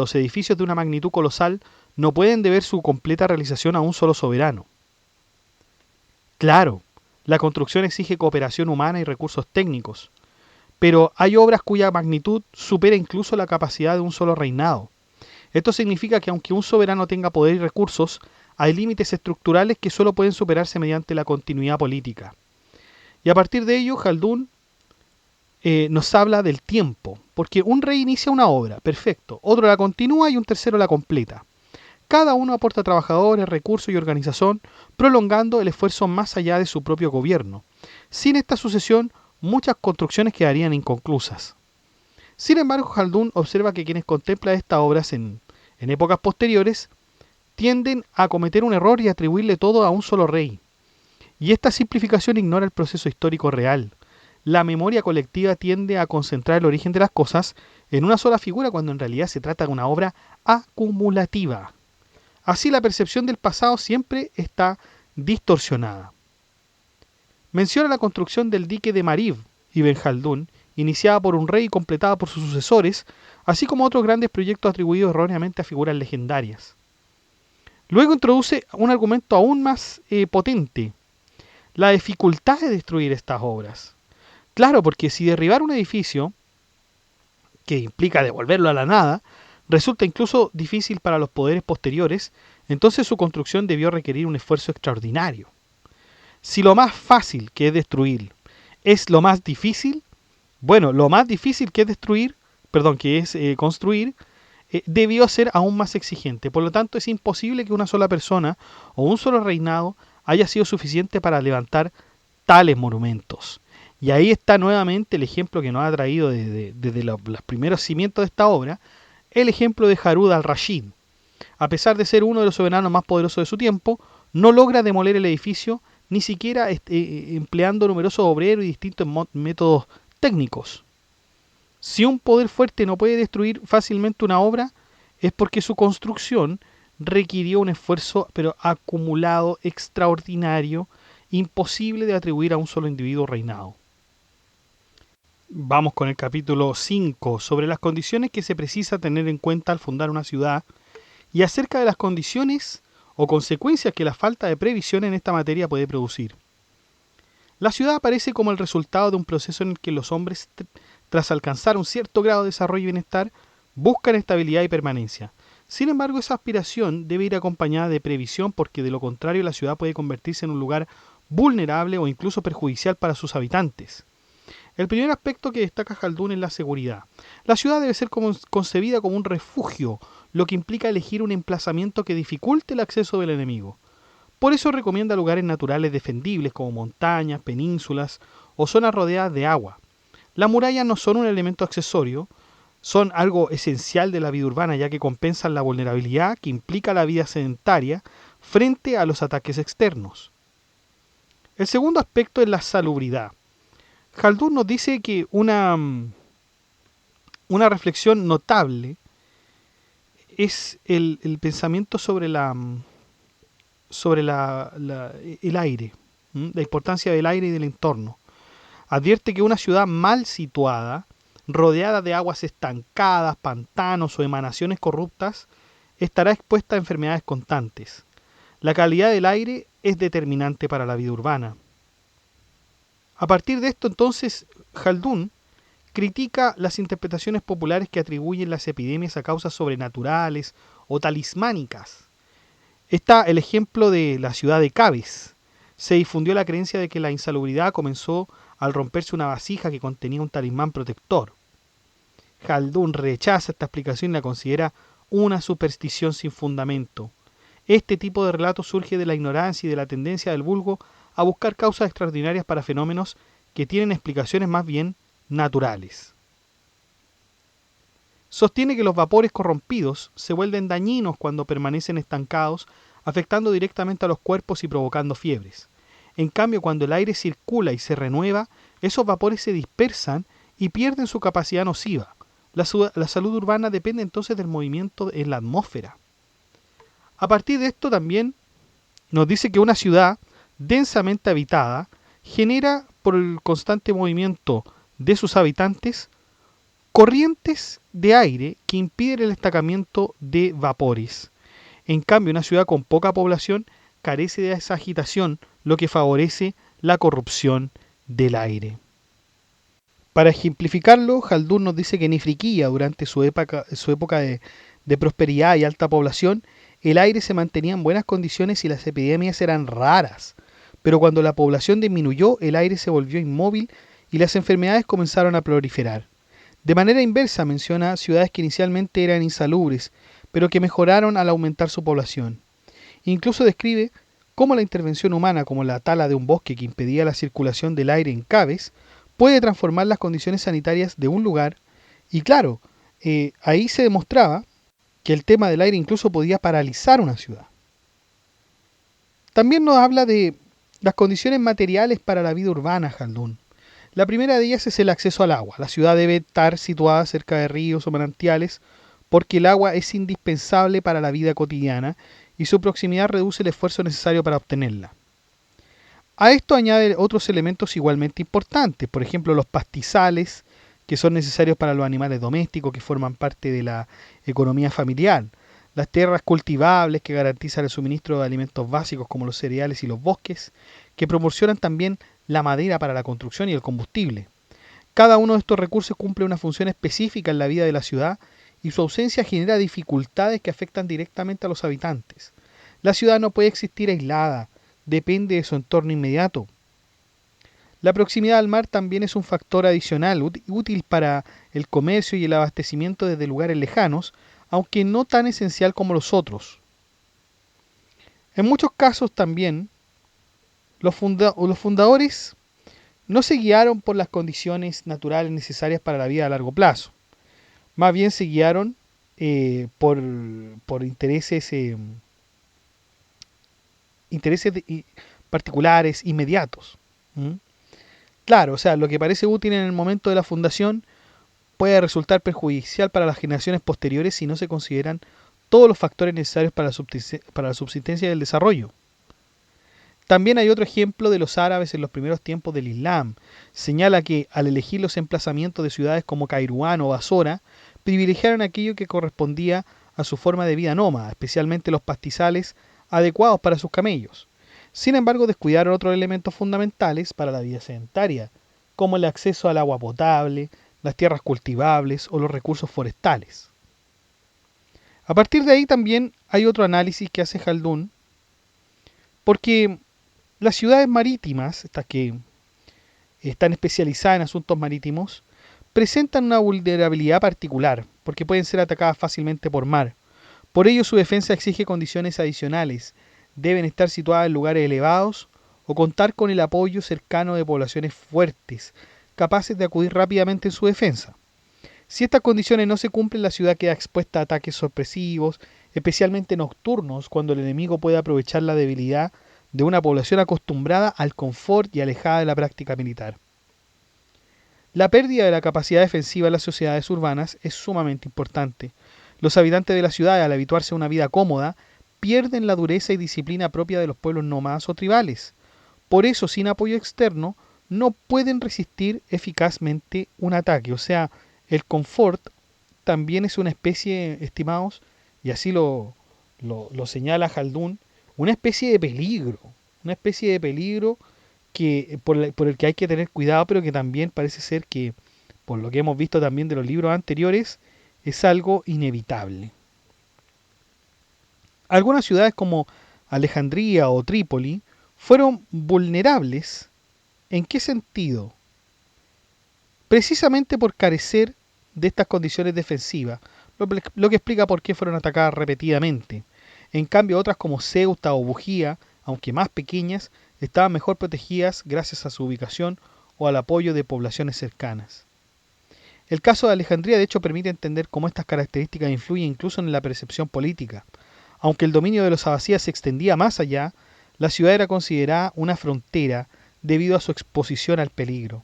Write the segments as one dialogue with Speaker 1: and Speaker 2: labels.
Speaker 1: Los edificios de una magnitud colosal no pueden deber su completa realización a un solo soberano. Claro, la construcción exige cooperación humana y recursos técnicos, pero hay obras cuya magnitud supera incluso la capacidad de un solo reinado. Esto significa que aunque un soberano tenga poder y recursos, hay límites estructurales que solo pueden superarse mediante la continuidad política. Y a partir de ello, Khaldun nos habla del tiempo, porque un rey inicia una obra, perfecto, otro la continúa y un tercero la completa. Cada uno aporta trabajadores, recursos y organización, prolongando el esfuerzo más allá de su propio gobierno. Sin esta sucesión, muchas construcciones quedarían inconclusas. Sin embargo, Khaldun observa que quienes contemplan estas obras en épocas posteriores tienden a cometer un error y atribuirle todo a un solo rey. Y esta simplificación ignora el proceso histórico real. La memoria colectiva tiende a concentrar el origen de las cosas en una sola figura cuando en realidad se trata de una obra acumulativa. Así la percepción del pasado siempre está distorsionada. Menciona la construcción del dique de Marib, Ibn Khaldun, iniciada por un rey y completada por sus sucesores, así como otros grandes proyectos atribuidos erróneamente a figuras legendarias. Luego introduce un argumento aún más potente, la dificultad de destruir estas obras. Claro, porque si derribar un edificio, que implica devolverlo a la nada, resulta incluso difícil para los poderes posteriores, entonces su construcción debió requerir un esfuerzo extraordinario. Si lo más fácil, que es destruir, es lo más difícil, bueno, lo más difícil que es construir, debió ser aún más exigente. Por lo tanto, es imposible que una sola persona o un solo reinado haya sido suficiente para levantar tales monumentos. Y ahí está nuevamente el ejemplo que nos ha traído desde los primeros cimientos de esta obra, el ejemplo de Harud al-Rashid. A pesar de ser uno de los soberanos más poderosos de su tiempo, no logra demoler el edificio, ni siquiera empleando numerosos obreros y distintos métodos técnicos. Si un poder fuerte no puede destruir fácilmente una obra, es porque su construcción requirió un esfuerzo pero acumulado, extraordinario, imposible de atribuir a un solo individuo reinado. Vamos con el capítulo 5, sobre las condiciones que se precisa tener en cuenta al fundar una ciudad y acerca de las condiciones o consecuencias que la falta de previsión en esta materia puede producir. La ciudad aparece como el resultado de un proceso en el que los hombres, tras alcanzar un cierto grado de desarrollo y bienestar, buscan estabilidad y permanencia. Sin embargo, esa aspiración debe ir acompañada de previsión, porque de lo contrario la ciudad puede convertirse en un lugar vulnerable o incluso perjudicial para sus habitantes. El primer aspecto que destaca Khaldun es la seguridad. La ciudad debe ser concebida como un refugio, lo que implica elegir un emplazamiento que dificulte el acceso del enemigo. Por eso recomienda lugares naturales defendibles como montañas, penínsulas o zonas rodeadas de agua. Las murallas no son un elemento accesorio, son algo esencial de la vida urbana, ya que compensan la vulnerabilidad que implica la vida sedentaria frente a los ataques externos. El segundo aspecto es la salubridad. Khaldun nos dice que una reflexión notable es el pensamiento sobre el aire, la importancia del aire y del entorno. Advierte que una ciudad mal situada, rodeada de aguas estancadas, pantanos o emanaciones corruptas, estará expuesta a enfermedades constantes. La calidad del aire es determinante para la vida urbana. A partir de esto, entonces, Khaldun critica las interpretaciones populares que atribuyen las epidemias a causas sobrenaturales o talismánicas. Está el ejemplo de la ciudad de Cádiz. Se difundió la creencia de que la insalubridad comenzó al romperse una vasija que contenía un talismán protector. Khaldun rechaza esta explicación y la considera una superstición sin fundamento. Este tipo de relato surge de la ignorancia y de la tendencia del vulgo a buscar causas extraordinarias para fenómenos que tienen explicaciones más bien naturales. Sostiene que los vapores corrompidos se vuelven dañinos cuando permanecen estancados, afectando directamente a los cuerpos y provocando fiebres. En cambio, cuando el aire circula y se renueva, esos vapores se dispersan y pierden su capacidad nociva. La salud urbana depende entonces del movimiento en la atmósfera. A partir de esto también nos dice que una ciudad densamente habitada genera, por el constante movimiento de sus habitantes, corrientes de aire que impiden el destacamiento de vapores. En cambio, una ciudad con poca población carece de esa agitación, lo que favorece la corrupción del aire. Para ejemplificarlo, Haldun nos dice que en Ifriquilla, durante su época de prosperidad y alta población, el aire se mantenía en buenas condiciones y las epidemias eran raras. Pero cuando la población disminuyó, el aire se volvió inmóvil y las enfermedades comenzaron a proliferar. De manera inversa menciona ciudades que inicialmente eran insalubres, pero que mejoraron al aumentar su población. Incluso describe cómo la intervención humana, como la tala de un bosque que impedía la circulación del aire en caves, puede transformar las condiciones sanitarias de un lugar. Y claro, ahí se demostraba que el tema del aire incluso podía paralizar una ciudad. También nos habla de las condiciones materiales para la vida urbana, Haldun. La primera de ellas es el acceso al agua. La ciudad debe estar situada cerca de ríos o manantiales porque el agua es indispensable para la vida cotidiana y su proximidad reduce el esfuerzo necesario para obtenerla. A esto añade otros elementos igualmente importantes, por ejemplo los pastizales, que son necesarios para los animales domésticos que forman parte de la economía familiar, las tierras cultivables que garantizan el suministro de alimentos básicos como los cereales y los bosques, que proporcionan también la madera para la construcción y el combustible. Cada uno de estos recursos cumple una función específica en la vida de la ciudad y su ausencia genera dificultades que afectan directamente a los habitantes. La ciudad no puede existir aislada, depende de su entorno inmediato. La proximidad al mar también es un factor adicional útil para el comercio y el abastecimiento desde lugares lejanos, aunque no tan esencial como los otros. En muchos casos también, los fundadores no se guiaron por las condiciones naturales necesarias para la vida a largo plazo. Más bien se guiaron por intereses particulares, inmediatos. ¿Mm? Claro, o sea, lo que parece útil en el momento de la fundación puede resultar perjudicial para las generaciones posteriores si no se consideran todos los factores necesarios para la subsistencia y el desarrollo. También hay otro ejemplo de los árabes en los primeros tiempos del Islam. Señala que al elegir los emplazamientos de ciudades como Kairouán o Basora, privilegiaron aquello que correspondía a su forma de vida nómada, especialmente los pastizales adecuados para sus camellos. Sin embargo, descuidaron otros elementos fundamentales para la vida sedentaria, como el acceso al agua potable, las tierras cultivables o los recursos forestales. A partir de ahí también hay otro análisis que hace Haldun, porque las ciudades marítimas, estas que están especializadas en asuntos marítimos, presentan una vulnerabilidad particular, porque pueden ser atacadas fácilmente por mar. Por ello su defensa exige condiciones adicionales. Deben estar situadas en lugares elevados o contar con el apoyo cercano de poblaciones fuertes, capaces de acudir rápidamente en su defensa. Si estas condiciones no se cumplen, la ciudad queda expuesta a ataques sorpresivos, especialmente nocturnos, cuando el enemigo puede aprovechar la debilidad de una población acostumbrada al confort y alejada de la práctica militar. La pérdida de la capacidad defensiva en las sociedades urbanas es sumamente importante. Los habitantes de la ciudad, al habituarse a una vida cómoda, pierden la dureza y disciplina propia de los pueblos nómadas o tribales. Por eso, sin apoyo externo, no pueden resistir eficazmente un ataque. O sea, el confort también es una especie, estimados, y así lo señala Haldun, una especie de peligro por el que hay que tener cuidado, pero que también parece ser que, por lo que hemos visto también de los libros anteriores, es algo inevitable. Algunas ciudades como Alejandría o Trípoli fueron vulnerables. ¿En qué sentido? Precisamente por carecer de estas condiciones defensivas, lo que explica por qué fueron atacadas repetidamente. En cambio, otras como Ceuta o Bujía, aunque más pequeñas, estaban mejor protegidas gracias a su ubicación o al apoyo de poblaciones cercanas. El caso de Alejandría, de hecho, permite entender cómo estas características influyen incluso en la percepción política. Aunque el dominio de los abasíes se extendía más allá, la ciudad era considerada una frontera debido a su exposición al peligro.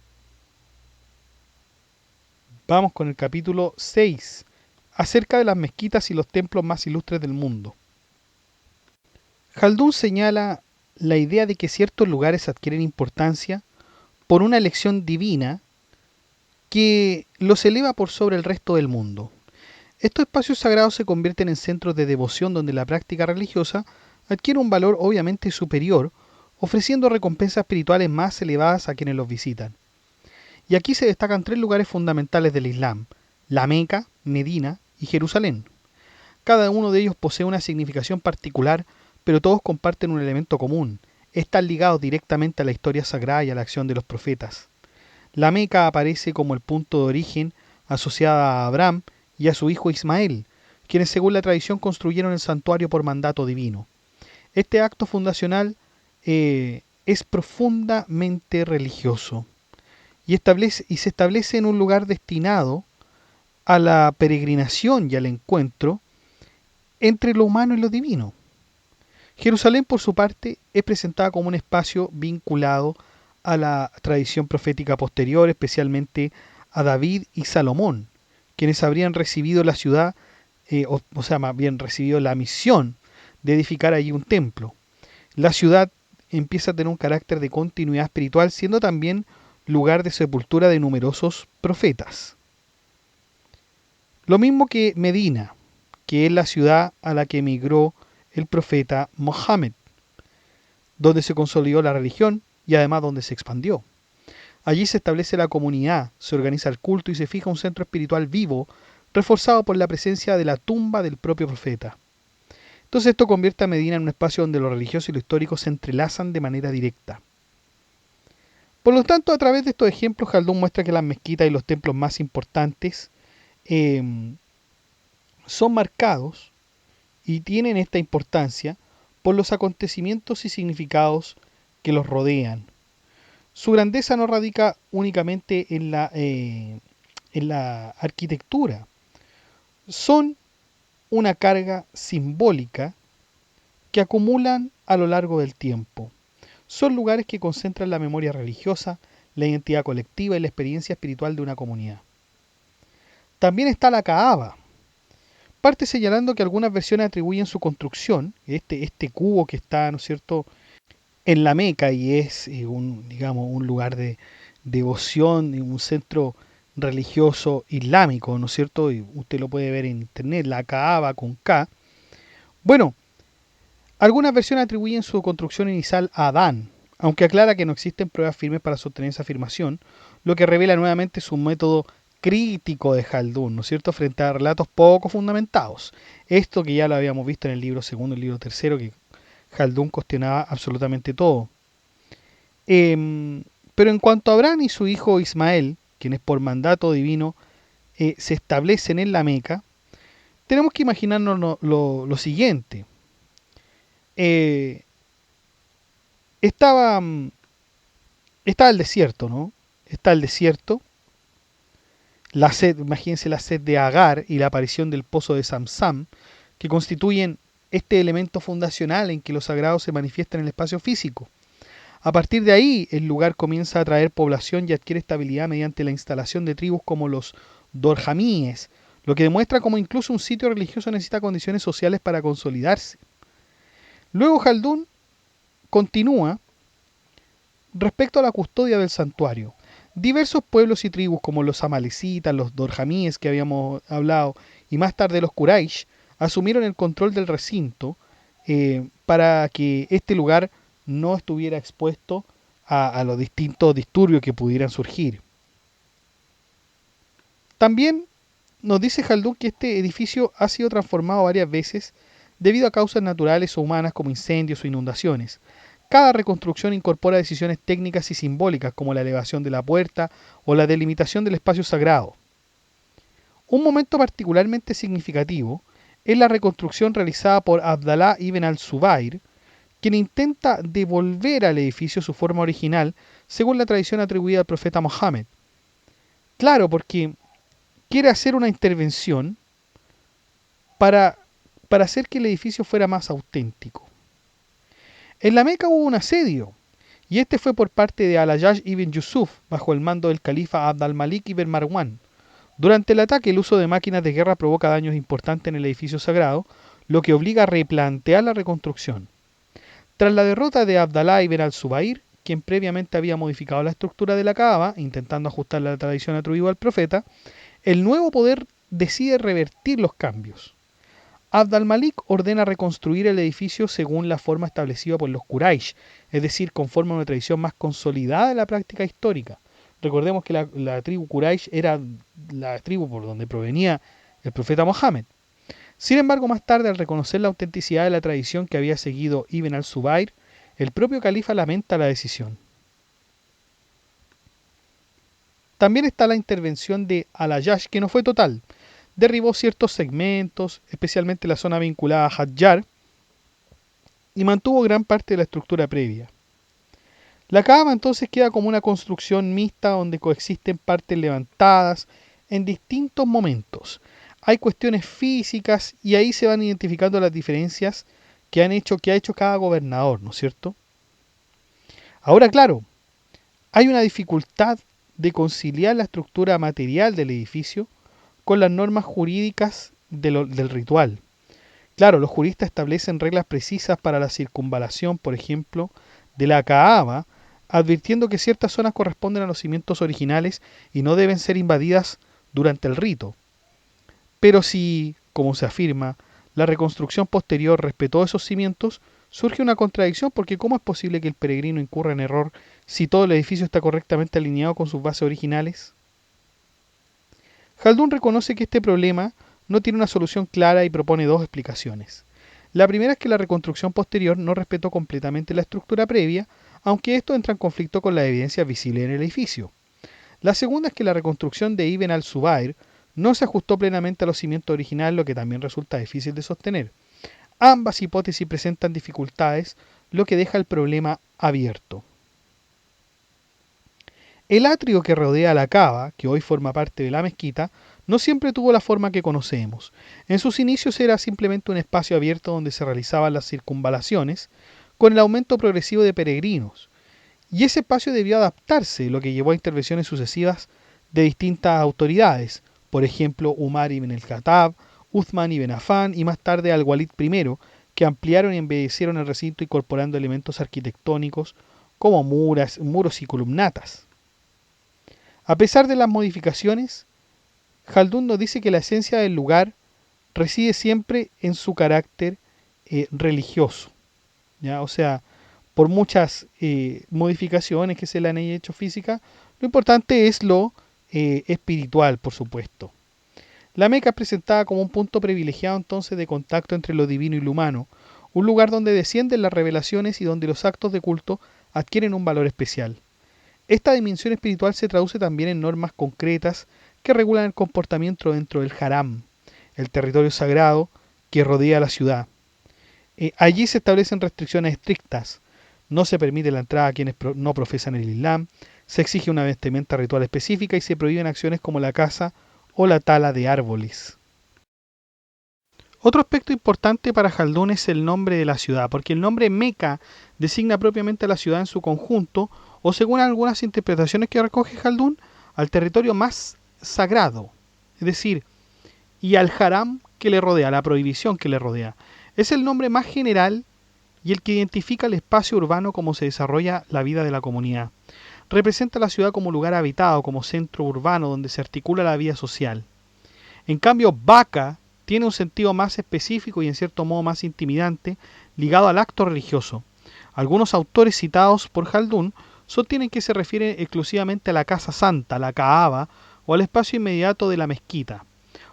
Speaker 1: Vamos con el capítulo 6, acerca de las mezquitas y los templos más ilustres del mundo. Haldun señala la idea de que ciertos lugares adquieren importancia por una elección divina que los eleva por sobre el resto del mundo. Estos espacios sagrados se convierten en centros de devoción donde la práctica religiosa adquiere un valor obviamente superior, ofreciendo recompensas espirituales más elevadas a quienes los visitan. Y aquí se destacan tres lugares fundamentales del Islam: la Meca, Medina y Jerusalén. Cada uno de ellos posee una significación particular, pero todos comparten un elemento común: están ligados directamente a la historia sagrada y a la acción de los profetas. La Meca aparece como el punto de origen asociada a Abraham y a su hijo Ismael, quienes según la tradición construyeron el santuario por mandato divino. Este acto fundacional es profundamente religioso y se establece en un lugar destinado a la peregrinación y al encuentro entre lo humano y lo divino. Jerusalén, por su parte, es presentada como un espacio vinculado a la tradición profética posterior, especialmente a David y Salomón, quienes habrían recibido la ciudad, más bien recibido la misión de edificar allí un templo. La ciudad empieza a tener un carácter de continuidad espiritual, siendo también lugar de sepultura de numerosos profetas. Lo mismo que Medina, que es la ciudad a la que emigró el profeta Mohammed, donde se consolidó la religión y además donde se expandió. Allí se establece la comunidad, se organiza el culto y se fija un centro espiritual vivo, reforzado por la presencia de la tumba del propio profeta. Entonces esto convierte a Medina en un espacio donde lo religioso y lo histórico se entrelazan de manera directa. Por lo tanto, a través de estos ejemplos, Jaldún muestra que las mezquitas y los templos más importantes son marcados y tienen esta importancia por los acontecimientos y significados que los rodean. Su grandeza no radica únicamente en la arquitectura. Son una carga simbólica que acumulan a lo largo del tiempo. Son lugares que concentran la memoria religiosa, la identidad colectiva y la experiencia espiritual de una comunidad. También está la Kaaba. Parte señalando que algunas versiones atribuyen su construcción, este cubo que está, ¿no es cierto?, en la Meca y es un lugar de devoción, un centro religioso islámico, ¿no es cierto? Y usted lo puede ver en internet, la Kaaba con K. Bueno, algunas versiones atribuyen su construcción inicial a Adán, aunque aclara que no existen pruebas firmes para sostener esa afirmación, lo que revela nuevamente su método crítico de Jaldún, ¿no es cierto?, frente a relatos poco fundamentados. Esto que ya lo habíamos visto en el libro segundo y el libro tercero, que Jaldún cuestionaba absolutamente todo. Pero en cuanto a Abraham y su hijo Ismael, quienes por mandato divino se establecen en la Meca, tenemos que imaginarnos lo siguiente. Estaba el desierto, ¿no? Está el desierto, la sed, imagínense la sed de Agar y la aparición del pozo de Samsam, que constituyen este elemento fundacional en que lo sagrado se manifiesta en el espacio físico. A partir de ahí, el lugar comienza a atraer población y adquiere estabilidad mediante la instalación de tribus como los dorjamíes, lo que demuestra cómo incluso un sitio religioso necesita condiciones sociales para consolidarse. Luego Jaldún continúa respecto a la custodia del santuario. Diversos pueblos y tribus como los amalecitas, los dorjamíes que habíamos hablado y más tarde los Quraysh asumieron el control del recinto para que este lugar no estuviera expuesto a los distintos disturbios que pudieran surgir. También nos dice Jaldún que este edificio ha sido transformado varias veces debido a causas naturales o humanas como incendios o inundaciones. Cada reconstrucción incorpora decisiones técnicas y simbólicas como la elevación de la puerta o la delimitación del espacio sagrado. Un momento particularmente significativo es la reconstrucción realizada por Abdallah ibn al-Zubayr, quien intenta devolver al edificio su forma original según la tradición atribuida al profeta Mohammed. Claro, porque quiere hacer una intervención para hacer que el edificio fuera más auténtico. En la Meca hubo un asedio, y este fue por parte de Al-Hajjaj ibn Yusuf, bajo el mando del califa Abd al-Malik ibn Marwan. Durante el ataque, el uso de máquinas de guerra provoca daños importantes en el edificio sagrado, lo que obliga a replantear la reconstrucción. Tras la derrota de Abdallah ibn al-Zubayr, quien previamente había modificado la estructura de la Kaaba, intentando ajustar la tradición atribuida al profeta, el nuevo poder decide revertir los cambios. Abd al-Malik ordena reconstruir el edificio según la forma establecida por los Quraysh, es decir, conforme a una tradición más consolidada de la práctica histórica. Recordemos que la tribu Quraysh era la tribu por donde provenía el profeta Mohammed. Sin embargo, más tarde, al reconocer la autenticidad de la tradición que había seguido Ibn al-Zubayr, el propio califa lamenta la decisión. También está la intervención de Al-Ayyash, que no fue total. Derribó ciertos segmentos, especialmente la zona vinculada a Hadjar, y mantuvo gran parte de la estructura previa. La Kaaba entonces queda como una construcción mixta donde coexisten partes levantadas en distintos momentos. Hay cuestiones físicas y ahí se van identificando las diferencias que ha hecho cada gobernador, ¿no es cierto? Ahora, claro, hay una dificultad de conciliar la estructura material del edificio con las normas jurídicas del ritual. Claro, los juristas establecen reglas precisas para la circunvalación, por ejemplo, de la Kaaba, advirtiendo que ciertas zonas corresponden a los cimientos originales y no deben ser invadidas durante el rito. Pero si, como se afirma, la reconstrucción posterior respetó esos cimientos, surge una contradicción porque ¿cómo es posible que el peregrino incurra en error si todo el edificio está correctamente alineado con sus bases originales? Jaldún reconoce que este problema no tiene una solución clara y propone dos explicaciones. La primera es que la reconstrucción posterior no respetó completamente la estructura previa, aunque esto entra en conflicto con las evidencias visibles en el edificio. La segunda es que la reconstrucción de Ibn al-Zubayr no se ajustó plenamente a los cimientos originales, lo que también resulta difícil de sostener. Ambas hipótesis presentan dificultades, lo que deja el problema abierto. El atrio que rodea la Kaaba, que hoy forma parte de la mezquita, no siempre tuvo la forma que conocemos. En sus inicios era simplemente un espacio abierto donde se realizaban las circunvalaciones, con el aumento progresivo de peregrinos. Y ese espacio debió adaptarse, lo que llevó a intervenciones sucesivas de distintas autoridades, por ejemplo Umar ibn el-Khattab, Uthman ibn Affan y más tarde Al-Walid I, que ampliaron y embellecieron el recinto incorporando elementos arquitectónicos como muros y columnatas. A pesar de las modificaciones, Jaldún nos dice que la esencia del lugar reside siempre en su carácter religioso. ¿Ya? O sea, por muchas modificaciones que se le han hecho físicas, lo importante es lo espiritual, por supuesto. La Meca es presentada como un punto privilegiado entonces de contacto entre lo divino y lo humano, un lugar donde descienden las revelaciones y donde los actos de culto adquieren un valor especial. Esta dimensión espiritual se traduce también en normas concretas que regulan el comportamiento dentro del haram, el territorio sagrado que rodea la ciudad. Allí se establecen restricciones estrictas. No se permite la entrada a quienes no profesan el Islam, se exige una vestimenta ritual específica y se prohíben acciones como la caza o la tala de árboles. Otro aspecto importante para Jaldún es el nombre de la ciudad, porque el nombre Meca designa propiamente a la ciudad en su conjunto, o según algunas interpretaciones que recoge Jaldún, al territorio más sagrado, es decir, y al haram que le rodea, la prohibición que le rodea. Es el nombre más general y el que identifica el espacio urbano como se desarrolla la vida de la comunidad. Representa la ciudad como lugar habitado, como centro urbano donde se articula la vida social. En cambio, Baca tiene un sentido más específico y en cierto modo más intimidante, ligado al acto religioso. Algunos autores citados por Jaldún sostienen que se refiere exclusivamente a la Casa Santa, la Kaaba, o al espacio inmediato de la mezquita.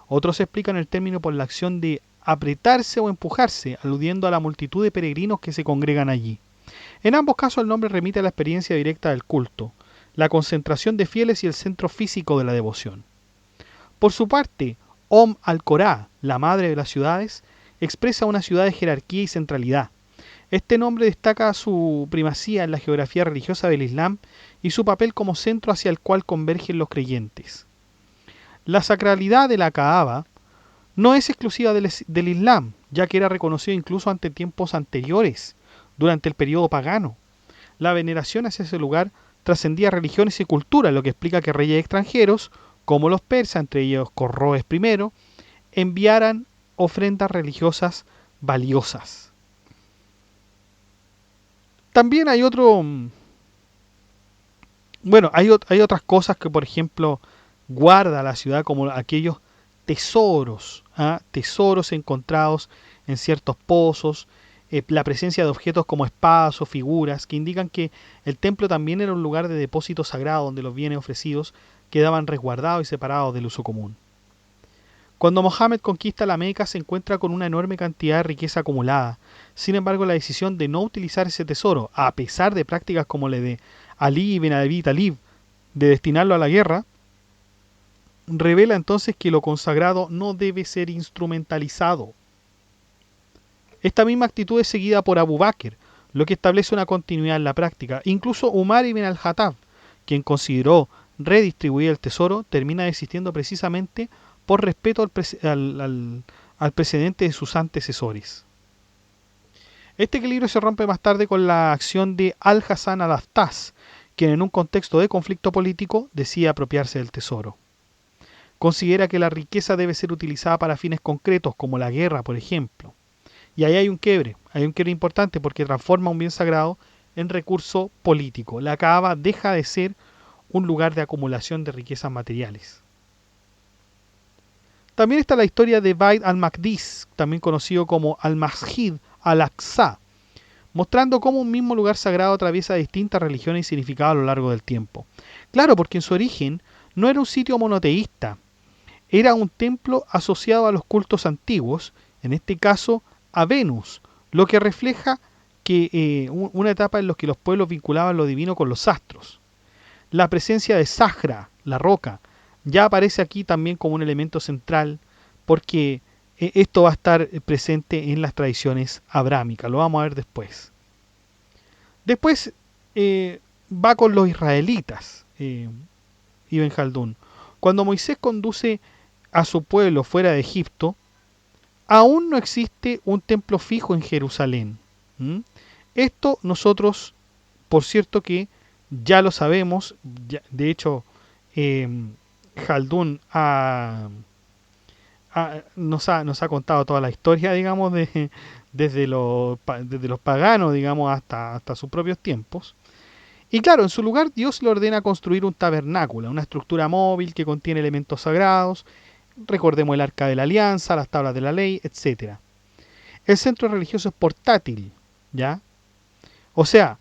Speaker 1: Otros explican el término por la acción de apretarse o empujarse, aludiendo a la multitud de peregrinos que se congregan allí. En ambos casos el nombre remite a la experiencia directa del culto, la concentración de fieles y el centro físico de la devoción. Por su parte, al-Qorá, la madre de las ciudades, expresa una ciudad de jerarquía y centralidad. Este nombre destaca su primacía en la geografía religiosa del Islam y su papel como centro hacia el cual convergen los creyentes. La sacralidad de la Kaaba no es exclusiva del Islam, ya que era reconocido incluso ante tiempos anteriores, durante el periodo pagano. La veneración hacia ese lugar trascendía religiones y culturas, lo que explica que reyes extranjeros, como los persas, entre ellos Corroes I, enviaran ofrendas religiosas valiosas. También hay otro Bueno, hay otras cosas que, por ejemplo, guarda la ciudad, como aquellos tesoros, ¿ah? Tesoros encontrados en ciertos pozos, la presencia de objetos como espadas o figuras que indican que el templo también era un lugar de depósito sagrado donde los bienes ofrecidos quedaban resguardados y separados del uso común. Cuando Mohammed conquista la Meca se encuentra con una enorme cantidad de riqueza acumulada. Sin embargo, la decisión de no utilizar ese tesoro, a pesar de prácticas como la de Ali ibn Abi Talib, de destinarlo a la guerra, revela entonces que lo consagrado no debe ser instrumentalizado. Esta misma actitud es seguida por Abu Bakr, lo que establece una continuidad en la práctica. Incluso Umar ibn al-Hattab, quien consideró redistribuir el tesoro, termina desistiendo precisamente por respeto al precedente de sus antecesores. Este equilibrio se rompe más tarde con la acción de Al-Hasan al-Aftaz, quien en un contexto de conflicto político decide apropiarse del tesoro. Considera que la riqueza debe ser utilizada para fines concretos, como la guerra, por ejemplo. Y ahí hay un quiebre importante porque transforma un bien sagrado en recurso político. La Kaaba deja de ser un lugar de acumulación de riquezas materiales. También está la historia de Bait al-Maqdis, también conocido como al-Masjid al-Aqsa, mostrando cómo un mismo lugar sagrado atraviesa distintas religiones y significados a lo largo del tiempo. Claro, porque en su origen no era un sitio monoteísta, era un templo asociado a los cultos antiguos, en este caso a Venus, lo que refleja que una etapa en la que los pueblos vinculaban lo divino con los astros. La presencia de Sahra, la roca, ya aparece aquí también como un elemento central porque esto va a estar presente en las tradiciones abrámicas, lo vamos a ver después. Después va con los israelitas, Ibn Khaldun. Cuando Moisés conduce a su pueblo fuera de Egipto, aún no existe un templo fijo en Jerusalén. ¿Mm? Esto nosotros, por cierto que ya lo sabemos, de hecho, eh, Khaldun nos ha contado toda la historia, digamos, desde los paganos, digamos, hasta sus propios tiempos. Y claro, en su lugar Dios le ordena construir un tabernáculo, una estructura móvil que contiene elementos sagrados, recordemos el arca de la alianza, las tablas de la ley, etc. El centro religioso es portátil, ¿ya? O sea,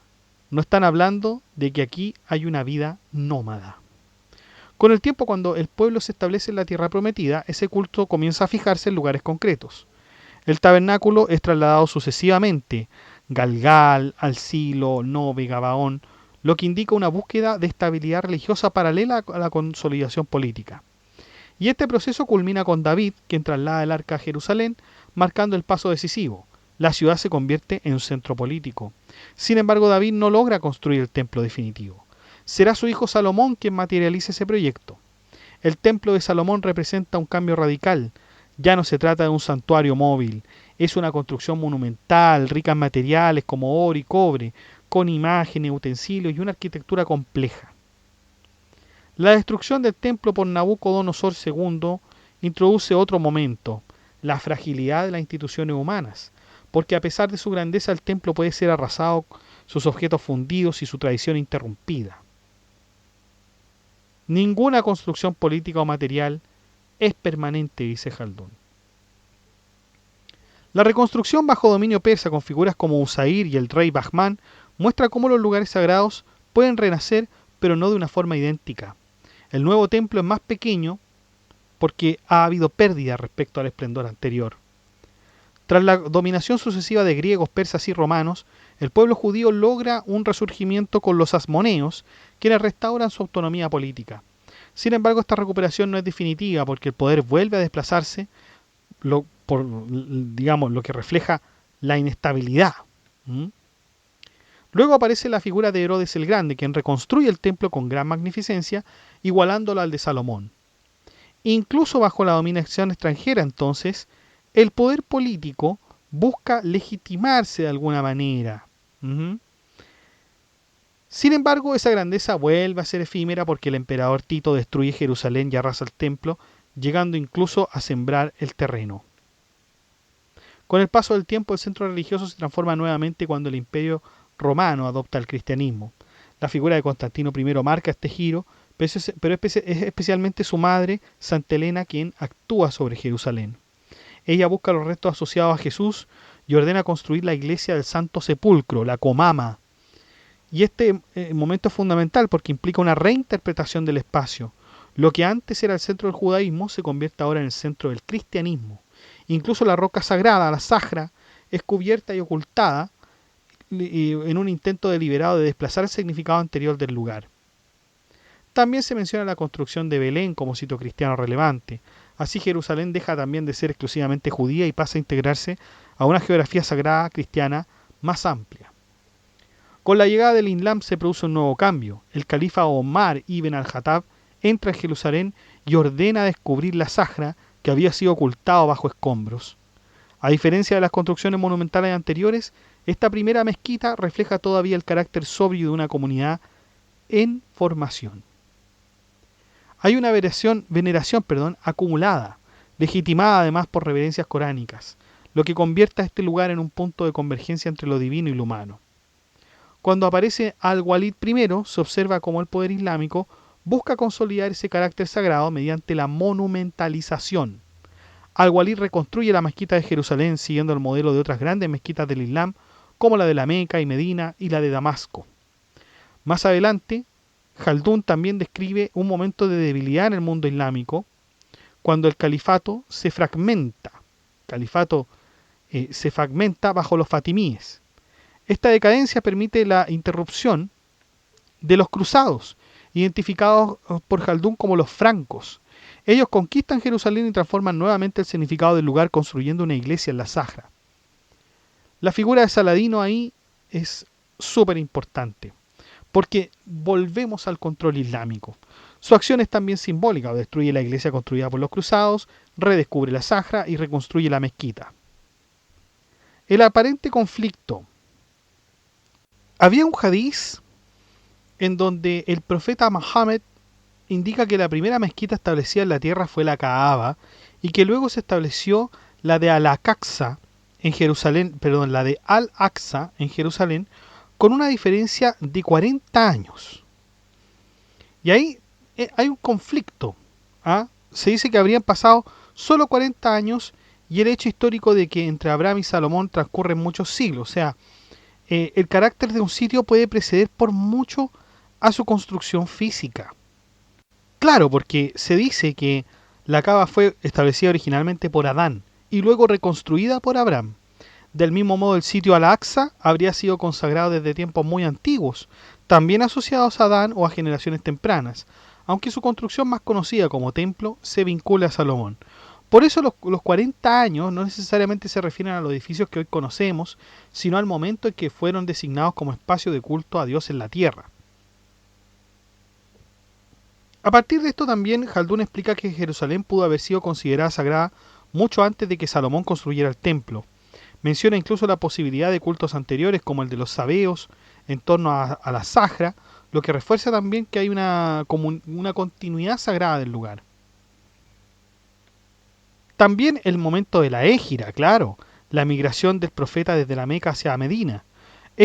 Speaker 1: no están hablando de que aquí hay una vida nómada. Con el tiempo, cuando el pueblo se establece en la tierra prometida, ese culto comienza a fijarse en lugares concretos. El tabernáculo es trasladado sucesivamente, Galgal, Al-Silo, Nobe, Gabaón, lo que indica una búsqueda de estabilidad religiosa paralela a la consolidación política. Y este proceso culmina con David, quien traslada el arca a Jerusalén, marcando el paso decisivo. La ciudad se convierte en un centro político. Sin embargo, David no logra construir el templo definitivo. Será su hijo Salomón quien materialice ese proyecto. El templo de Salomón representa un cambio radical. Ya no se trata de un santuario móvil, es una construcción monumental, rica en materiales como oro y cobre, con imágenes, utensilios y una arquitectura compleja. La destrucción del templo por Nabucodonosor II introduce otro momento, la fragilidad de las instituciones humanas, porque a pesar de su grandeza el templo puede ser arrasado, sus objetos fundidos y su tradición interrumpida. Ninguna construcción política o material es permanente, dice Khaldun. La reconstrucción bajo dominio persa con figuras como Usair y el rey Bahman muestra cómo los lugares sagrados pueden renacer, pero no de una forma idéntica. El nuevo templo es más pequeño porque ha habido pérdida respecto al esplendor anterior. Tras la dominación sucesiva de griegos, persas y romanos, el pueblo judío logra un resurgimiento con los asmoneos, quienes restauran su autonomía política. Sin embargo, esta recuperación no es definitiva porque el poder vuelve a desplazarse, lo que refleja la inestabilidad. ¿Mm? Luego aparece la figura de Herodes el Grande, quien reconstruye el templo con gran magnificencia, igualándolo al de Salomón. Incluso bajo la dominación extranjera, entonces, el poder político busca legitimarse de alguna manera. Uh-huh. Sin embargo, esa grandeza vuelve a ser efímera porque el emperador Tito destruye Jerusalén y arrasa el templo, llegando incluso a sembrar el terreno. Con el paso del tiempo, el centro religioso se transforma nuevamente cuando el imperio romano adopta el cristianismo. La figura de Constantino I marca este giro, pero es especialmente su madre, Santa Elena, quien actúa sobre Jerusalén. Ella busca los restos asociados a Jesús y ordena construir la iglesia del Santo Sepulcro, la Comama. Y este momento es fundamental porque implica una reinterpretación del espacio. Lo que antes era el centro del judaísmo se convierte ahora en el centro del cristianismo. Incluso la roca sagrada, la Sajra, es cubierta y ocultada en un intento deliberado de desplazar el significado anterior del lugar. También se menciona la construcción de Belén como sitio cristiano relevante. Así Jerusalén deja también de ser exclusivamente judía y pasa a integrarse a una geografía sagrada cristiana más amplia. Con la llegada del Islam se produce un nuevo cambio. El califa Omar ibn al-Khattab entra en Jerusalén y ordena descubrir la Sajra que había sido ocultado bajo escombros. A diferencia de las construcciones monumentales anteriores, esta primera mezquita refleja todavía el carácter sobrio de una comunidad en formación. Hay una veneración acumulada, legitimada además por reverencias coránicas, lo que convierte a este lugar en un punto de convergencia entre lo divino y lo humano. Cuando aparece Al-Walid I, se observa cómo el poder islámico busca consolidar ese carácter sagrado mediante la monumentalización. Al-Walid reconstruye la mezquita de Jerusalén siguiendo el modelo de otras grandes mezquitas del Islam, como la de la Meca y Medina y la de Damasco. Más adelante, Jaldún también describe un momento de debilidad en el mundo islámico, cuando el califato se fragmenta. Se fragmenta bajo los fatimíes. Esta decadencia permite la interrupción de los cruzados, identificados por Jaldún como los francos. Ellos conquistan Jerusalén y transforman nuevamente el significado del lugar construyendo una iglesia en la Sajra. La figura de Saladino ahí es súper importante, porque volvemos al control islámico. Su acción es también simbólica, destruye la iglesia construida por los cruzados, redescubre la Sajra y reconstruye la mezquita. El aparente conflicto. Había un hadiz en donde el profeta Muhammad indica que la primera mezquita establecida en la tierra fue la Kaaba y que luego se estableció la de Al-Aqsa en Jerusalén, la de Al-Aqsa en Jerusalén, con una diferencia de 40 años. Y ahí hay un conflicto. Se dice que habrían pasado solo 40 años y el hecho histórico de que entre Abraham y Salomón transcurren muchos siglos. O sea, el carácter de un sitio puede preceder por mucho a su construcción física. Claro, porque se dice que la Kaaba fue establecida originalmente por Adán y luego reconstruida por Abraham. Del mismo modo, el sitio Al-Aqsa habría sido consagrado desde tiempos muy antiguos, también asociados a Adán o a generaciones tempranas, aunque su construcción más conocida como templo se vincula a Salomón. Por eso los 40 años no necesariamente se refieren a los edificios que hoy conocemos, sino al momento en que fueron designados como espacio de culto a Dios en la tierra. A partir de esto también Jaldún explica que Jerusalén pudo haber sido considerada sagrada mucho antes de que Salomón construyera el templo. Menciona incluso la posibilidad de cultos anteriores como el de los sabeos en torno a la Sajra, lo que refuerza también que hay una continuidad sagrada del lugar. También el momento de la Égira, claro, la migración del profeta desde la Meca hacia Medina.